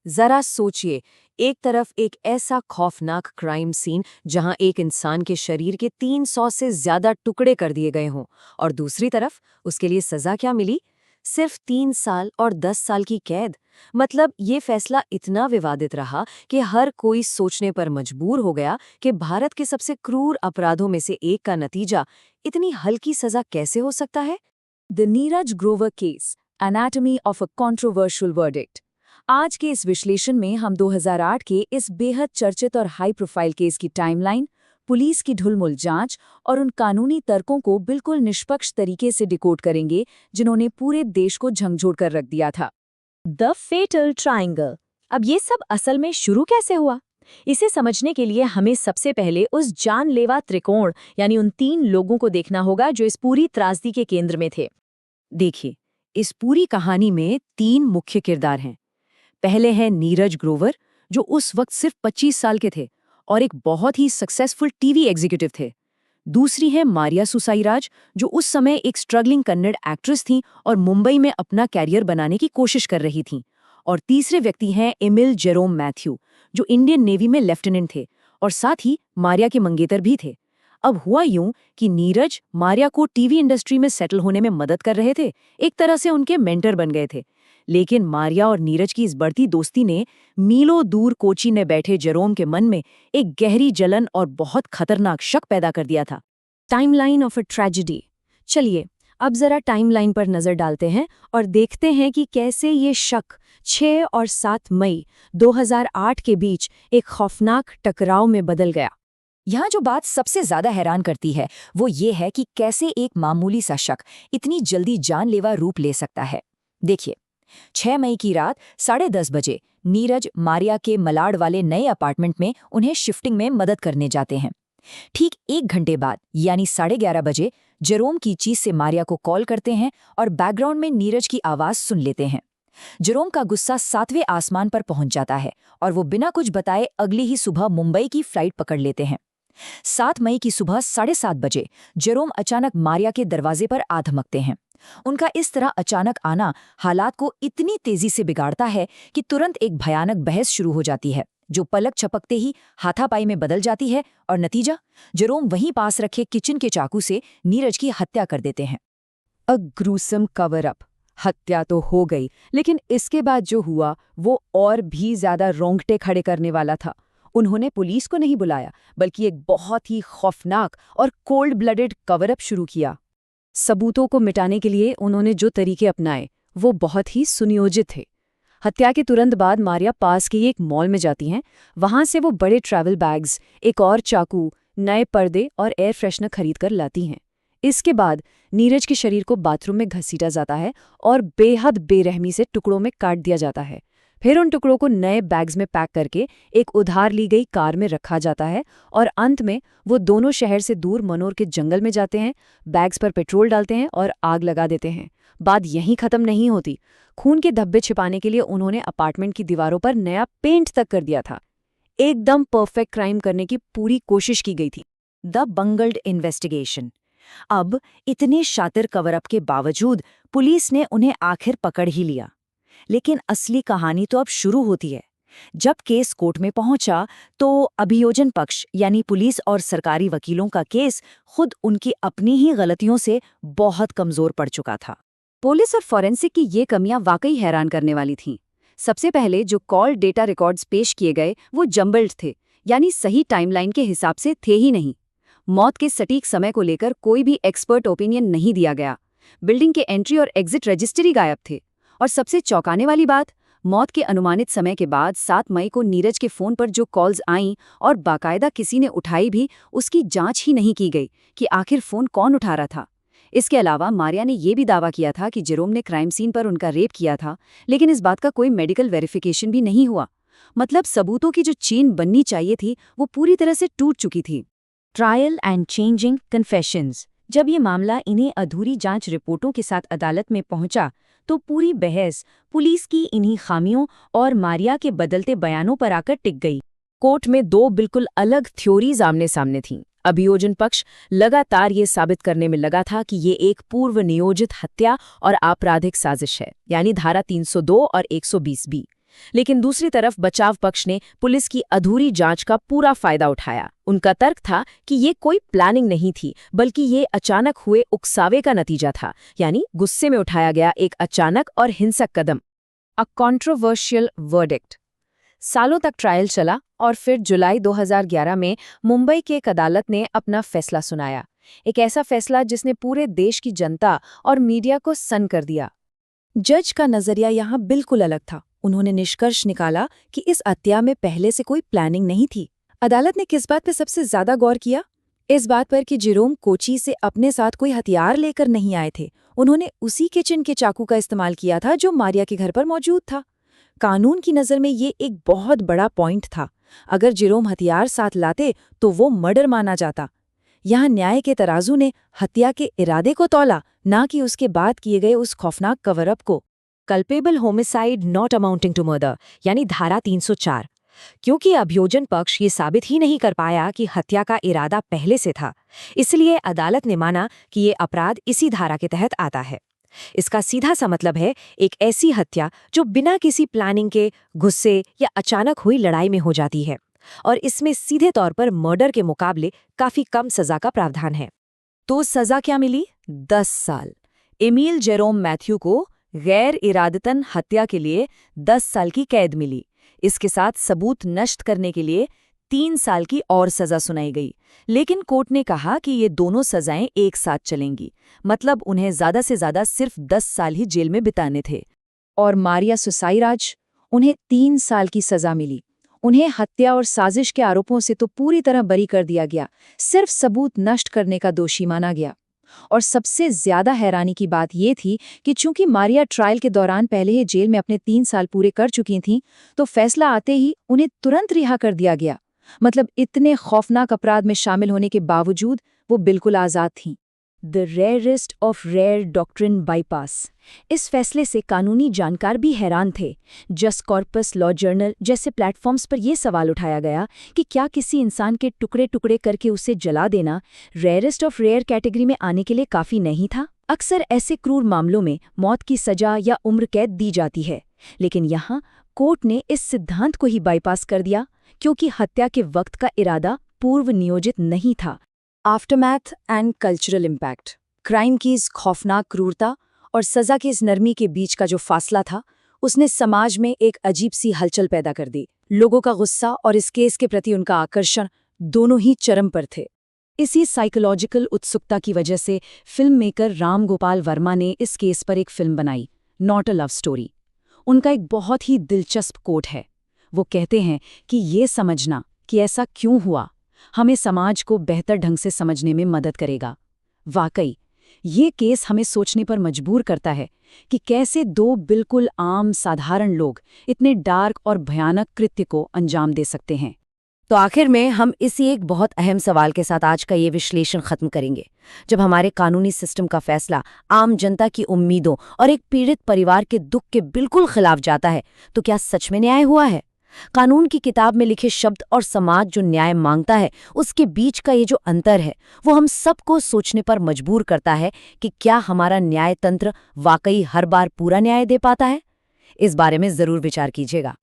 जरा सोचिए, एक तरफ एक ऐसा खौफनाक क्राइम सीन जहां एक इंसान के शरीर के 300 से ज्यादा टुकड़े कर दिए गए हों, और दूसरी तरफ उसके लिए सजा क्या मिली? सिर्फ 3 साल और 10 साल की कैद। मतलब ये फैसला इतना विवादित रहा कि हर कोई सोचने पर मजबूर हो गया कि भारत के सबसे क्रूर अपराधों में से एक का नतीजा इतनी हल्की सजा कैसे हो सकता है? The Neeraj Grover case, anatomy of a controversial verdict. आज के इस विश्लेषण में हम 2008 के इस बेहद चर्चित और हाई प्रोफाइल केस की टाइमलाइन, पुलिस की ढुलमुल जांच और उन कानूनी तर्कों को बिल्कुल निष्पक्ष तरीके से डिकोड करेंगे जिन्होंने पूरे देश को झंझोड़ कर रख दिया था। The fatal triangle. अब ये सब असल में शुरू कैसे हुआ? इसे समझने के लिए हमें सबसे पहले उस जानलेवा त्रिकोण यानी उन 3 लोगों को देखना होगा जो इस पूरी त्रासदी के केंद्र में थे। देखिए, इस पूरी कहानी में 3 मुख्य किरदार हैं। पहले हैं नीरज ग्रोवर, जो उस वक्त सिर्फ 25 साल के थे और एक बहुत ही सक्सेसफुल टीवी एग्जीक्यूटिव थे। दूसरी है मारिया सुसाईराज, जो उस समय एक स्ट्रगलिंग कन्नड़ एक्ट्रेस थीं और मुंबई में अपना कैरियर बनाने की कोशिश कर रही थीं। और तीसरे व्यक्ति हैं एमिल जेरोम मैथ्यू, जो इंडियन नेवी में लेफ्टिनेंट थे और साथ ही मारिया के मंगेतर भी थे। अब हुआ यूं कि नीरज मारिया को टीवी इंडस्ट्री में सेटल होने में मदद कर रहे थे, एक तरह से उनके मेंटर बन गए थे। लेकिन मारिया और नीरज की इस बढ़ती दोस्ती ने मीलों दूर कोची में बैठे जेरोम के मन में एक गहरी जलन और बहुत खतरनाक शक पैदा कर दिया था। Timeline of a tragedy. चलिए, अब जरा टाइमलाइन पर नजर डालते हैं और देखते हैं कि कैसे ये शक 6 और 7 मई 2008 के बीच एक खौफनाक टकराव में बदल गया। यहाँ जो बात सबसे ज्यादा हैरान करती है वो ये है कि कैसे एक मामूली सा शक इतनी जल्दी जानलेवा रूप ले सकता है। देखिए, 6 मई की रात 10:30 बजे नीरज मारिया के मलाड वाले नए अपार्टमेंट में उन्हें शिफ्टिंग में मदद करने जाते हैं। ठीक 1 घंटे बाद यानी 11:30 बजे जेरोम की चीज से मारिया को कॉल करते हैं और बैकग्राउंड में नीरज की आवाज सुन लेते हैं। जेरोम का गुस्सा 7वें आसमान पर पहुंच जाता है और वो बिना कुछ बताए अगली ही सुबह मुंबई की फ्लाइट पकड़ लेते हैं। 7 मई की सुबह 7:30 बजे जेरोम अचानक मारिया के दरवाजे पर आ धमकते हैं। उनका इस तरह अचानक आना हालात को इतनी तेजी से बिगाड़ता है कि तुरंत एक भयानक बहस शुरू हो जाती है, जो पलक झपकते ही हाथापाई में बदल जाती है और नतीजा, जेरोम वहीं पास रखे किचन के चाकू से नीरज की हत्या कर देते हैं। अ ग्रूसम कवर अप। हत्या तो हो गई, लेकिन इसके बाद जो हुआ वो और भी ज्यादा रोंगटे खड़े करने वाला था। उन्होंने पुलिस को नहीं बुलाया, बल्कि एक बहुत ही खौफनाक और कोल्ड ब्लडेड कवर अप शुरू किया। सबूतों को मिटाने के लिए उन्होंने जो तरीके अपनाए वो बहुत ही सुनियोजित थे। हत्या के तुरंत बाद मारिया पास के एक मॉल में जाती हैं। वहां से वो बड़े ट्रैवल बैग्स, एक और चाकू, नए पर्दे और एयर फ्रेशनर खरीद कर लाती हैं। इसके बाद नीरज के शरीर को बाथरूम में घसीटा जाता है और बेहद बेरहमी से टुकड़ों में काट दिया जाता है। फिर उन टुकड़ों को नए बैग्स में पैक करके एक उधार ली गई कार में रखा जाता है और अंत में वो दोनों शहर से दूर मनोर के जंगल में जाते हैं, बैग्स पर पेट्रोल डालते हैं और आग लगा देते हैं। बात यहीं खत्म नहीं होती। खून के धब्बे छिपाने के लिए उन्होंने अपार्टमेंट की दीवारों पर नया पेंट तक कर दिया था। एकदम परफेक्ट क्राइम करने की पूरी कोशिश की गई थी। The bungled investigation. अब इतने शातिर कवर अप के बावजूद पुलिस ने उन्हें आखिर पकड़ ही लिया। लेकिन असली कहानी तो अब शुरू होती है। जब केस कोर्ट में पहुंचा तो अभियोजन पक्ष यानी पुलिस और सरकारी वकीलों का केस खुद उनकी अपनी ही गलतियों से बहुत कमजोर पड़ चुका था। पुलिस और फॉरेंसिक की ये कमियां वाकई हैरान करने वाली थीं। सबसे पहले जो कॉल डेटा रिकॉर्ड्स पेश किए गए वो जंबल्ड थे, यानी सही टाइमलाइन के हिसाब से थे ही नहीं। मौत के सटीक समय को लेकर कोई भी एक्सपर्ट ओपिनियन नहीं दिया गया। बिल्डिंग के एंट्री और एग्जिट रजिस्टर ही गायब थे। और सबसे चौंकाने वाली बात, मौत के अनुमानित समय के बाद 7 मई को नीरज के फोन पर जो कॉल्स आईं और बाकायदा किसी ने उठाई भी, उसकी जांच ही नहीं की गई कि आखिर फोन कौन उठा रहा था। इसके अलावा मारिया ने यह भी दावा किया था कि जेरोम ने क्राइम सीन पर उनका रेप किया था, लेकिन इस बात का कोई मेडिकल वेरिफिकेशन भी नहीं हुआ। मतलब सबूतों की जो चेन बननी चाहिए थी वो पूरी तरह से टूट चुकी थी। Trial and changing confessions. जब ये मामला इन्हीं अधूरी जांच रिपोर्टों के साथ अदालत में पहुंचा तो पूरी बहस पुलिस की इन्हीं खामियों और मारिया के बदलते बयानों पर आकर टिक गई। कोर्ट में 2 बिल्कुल अलग थ्योरीज आमने सामने थीं। अभियोजन पक्ष लगातार ये साबित करने में लगा था कि ये एक पूर्व नियोजित हत्या और आपराधिक साजिश है, यानी धारा 302 और 120 बी। लेकिन दूसरी तरफ बचाव पक्ष ने पुलिस की अधूरी जांच का पूरा फायदा उठाया। उनका तर्क था कि ये कोई प्लानिंग नहीं थी, बल्कि ये अचानक हुए उकसावे का नतीजा था, यानी गुस्से में उठाया गया एक अचानक और हिंसक कदम। A controversial verdict. सालों तक ट्रायल चला और फिर जुलाई 2011 में मुंबई की एक अदालत ने अपना फैसला सुनाया। एक ऐसा फैसला जिसने पूरे देश की जनता और मीडिया को सन्न कर दिया। जज का नजरिया यहाँ बिल्कुल अलग था। उन्होंने निष्कर्ष निकाला कि इस हत्या में पहले से कोई प्लानिंग नहीं थी। अदालत ने किस बात पर सबसे ज्यादा गौर किया? इस बात पर कि जेरोम कोची से अपने साथ कोई हथियार लेकर नहीं आए थे। उन्होंने उसी किचन के चाकू का इस्तेमाल किया था जो मारिया के घर पर मौजूद था। कानून की नज़र में ये एक बहुत बड़ा पॉइंट था। अगर जेरोम हथियार साथ लाते तो वो मर्डर माना जाता। यहाँ न्याय के तराजू ने हत्या के इरादे को तौला, ना कि उसके बाद किए गए उस खौफनाक कवरअप को। Culpable homicide not amounting to murder, यानी धारा 304। क्योंकि अभियोजन पक्ष ये साबित ही नहीं कर पाया कि हत्या का इरादा पहले से था, इसलिए अदालत ने माना कि ये अपराध इसी धारा के तहत आता है। इसका सीधा सा मतलब है एक ऐसी हत्या जो बिना किसी प्लानिंग के, गुस्से या अचानक हुई लड़ाई में हो जाती है, और इसमें सीधे तौर पर मर्डर के मुकाबले काफी कम सजा का प्रावधान है। तो सजा क्या मिली? 10 साल। एमिल जेरोम मैथ्यू को गैर इरादतन हत्या के लिए 10 साल की कैद मिली। इसके साथ सबूत नष्ट करने के लिए 3 साल की और सजा सुनाई गई। लेकिन कोर्ट ने कहा कि ये दोनों सजाएं एक साथ चलेंगी, मतलब उन्हें ज्यादा से ज्यादा सिर्फ 10 साल ही जेल में बिताने थे। और मारिया सुसाइराज, उन्हें 3 साल की सजा मिली। उन्हें हत्या और साजिश के आरोपों से तो पूरी तरह बरी कर दिया गया, सिर्फ सबूत नष्ट करने का दोषी माना गया। और सबसे ज्यादा हैरानी की बात यह थी कि चूंकि मारिया ट्रायल के दौरान पहले ही जेल में अपने 3 साल पूरे कर चुकी थीं, तो फैसला आते ही उन्हें तुरंत रिहा कर दिया गया। मतलब इतने खौफनाक अपराध में शामिल होने के बावजूद वो बिल्कुल आज़ाद थीं। The rarest of rare doctrine bypass. इस फैसले से कानूनी जानकार भी हैरान थे। जस्ट कॉर्पस लॉ जर्नल जैसे प्लेटफॉर्म्स पर यह सवाल उठाया गया कि क्या किसी इंसान के टुकड़े टुकड़े करके उसे जला देना रेयरेस्ट ऑफ रेयर कैटेगरी में आने के लिए काफ़ी नहीं था? अक्सर ऐसे क्रूर मामलों में मौत की सजा या उम्र कैद दी जाती है, लेकिन यहाँ कोर्ट ने इस सिद्धांत को ही बाईपास कर दिया, क्योंकि हत्या के वक्त का इरादा पूर्व नियोजित नहीं था। Aftermath and cultural impact. Crime की इस खौफनाक क्रूरता और सज़ा की इस नरमी के बीच का जो फासला था, उसने समाज में एक अजीब सी हलचल पैदा कर दी। लोगों का गुस्सा और इस केस के प्रति उनका आकर्षण दोनों ही चरम पर थे। इसी साइकोलॉजिकल उत्सुकता की वजह से फिल्म मेकर राम गोपाल वर्मा ने इस केस पर एक फिल्म बनाई, नॉट अ लव स्टोरी। उनका एक बहुत ही दिलचस्प कोट है। वो कहते हैं कि ये समझना कि ऐसा क्यों हुआ हमें समाज को बेहतर ढंग से समझने में मदद करेगा। वाकई ये केस हमें सोचने पर मजबूर करता है कि कैसे 2 बिल्कुल आम साधारण लोग इतने डार्क और भयानक कृत्य को अंजाम दे सकते हैं। तो आखिर में हम इसी एक बहुत अहम सवाल के साथ आज का ये विश्लेषण खत्म करेंगे। जब हमारे कानूनी सिस्टम का फैसला आम जनता की उम्मीदों और एक पीड़ित परिवार के दुख के बिल्कुल खिलाफ जाता है, तो क्या सच में न्याय हुआ है? कानून की किताब में लिखे शब्द और समाज जो न्याय मांगता है, उसके बीच का ये जो अंतर है, वो हम सबको सोचने पर मजबूर करता है कि क्या हमारा न्याय तंत्र वाकई हर बार पूरा न्याय दे पाता है? इस बारे में जरूर विचार कीजिएगा।